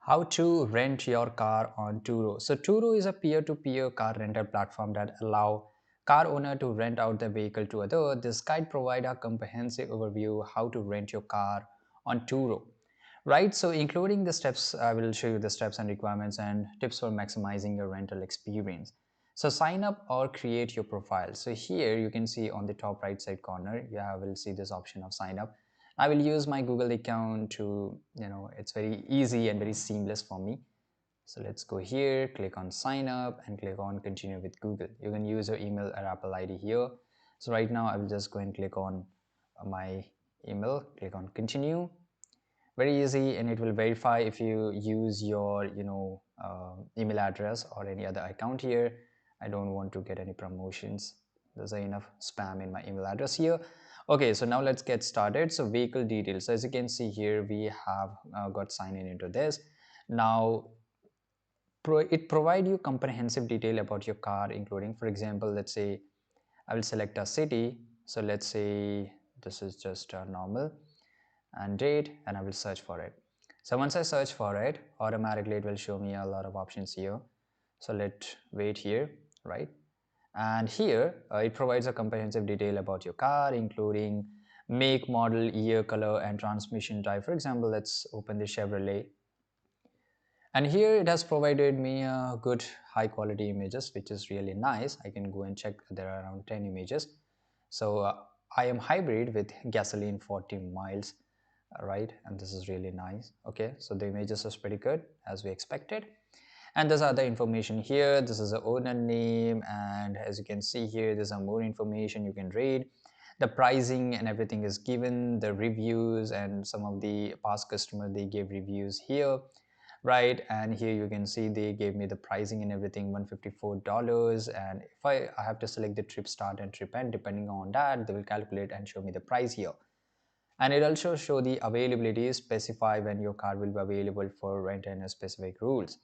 How to rent your car on Turo. So Turo is a peer-to-peer car rental platform that allow car owner to rent out their vehicle to other. This guide provide a comprehensive overview how to rent your car on Turo. Right, so including the steps, I will show you the steps and requirements and tips for maximizing your rental experience. So sign up or create your profile. So here you can see on the top right side corner, will see this option of sign up. I will use my Google account to, it's very easy and very seamless for me. So let's go here, click on sign up and click on continue with Google. You can use your email or Apple ID here. So right now I will just go and click on my email, click on continue. Very easy, and it will verify if you use your email address or any other account here. I don't want to get any promotions. There's enough spam in my email address here. Okay, so now let's get started. So vehicle details, so as you can see here, we have got signed in into this. Now it provide you comprehensive detail about your car, including, for example, let's say I will select a city. So let's say this is just a normal and date, and I will search for it. So once I search for it, automatically it will show me a lot of options here. So let's wait here, right? And here it provides a comprehensive detail about your car, including make, model, year, color, and transmission type. For example, let's open the Chevrolet. And here it has provided me a good high quality images, which is really nice. I can go and check. There are around 10 images. So I am hybrid with gasoline 40 miles, right? And this is really nice. Okay, so the images is pretty good as we expected. And there's other information here. This is the owner name, and as you can see here, there's some more information you can read. The pricing and everything is given, the reviews, and some of the past customer, they gave reviews here, right? And here you can see they gave me the pricing and everything, $154. And if I have to select the trip start and trip end, depending on that, they will calculate and show me the price here. And it also show the availability, specify when your car will be available for rent and specific rules.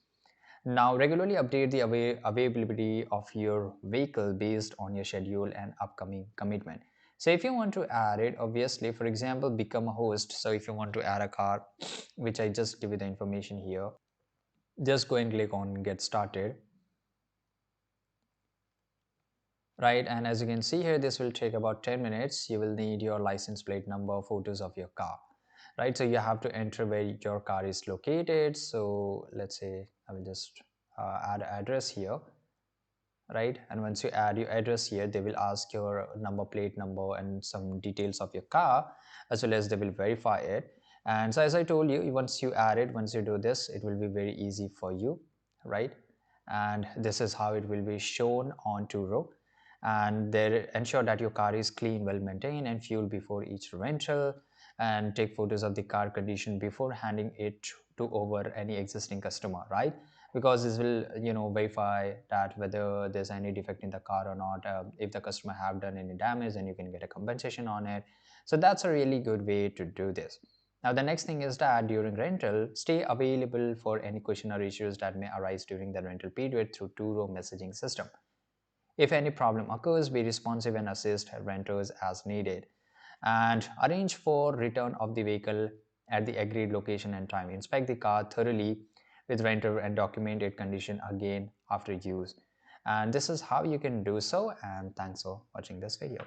Now regularly update the availability of your vehicle based on your schedule and upcoming commitment. So if you want to add it, obviously, for example, become a host. So if you want to add a car, which I just give you the information here, just go and click on get started, right? And as you can see here, this will take about 10 minutes. You will need your license plate number, photos of your car, right? So you have to enter where your car is located. So let's say I will just add address here, right? And once you add your address here, they will ask your number plate number and some details of your car, as well as they will verify it. And so as I told you, once you add it, once you do this, it will be very easy for you, right? And this is how it will be shown on Turo. And they ensure that your car is clean, well maintained, and fueled before each rental, and take photos of the car condition before handing it to over any existing customer, right? Because this will verify that whether there's any defect in the car or not. If the customer have done any damage, then you can get a compensation on it. So that's a really good way to do this. Now the next thing is that during rental, stay available for any question or issues that may arise during the rental period through Turo messaging system. If any problem occurs, be responsive and assist renters as needed, and arrange for return of the vehicle at the agreed location and time. Inspect the car thoroughly with renter and document its condition again after use. And this is how you can do so, and thanks for watching this video.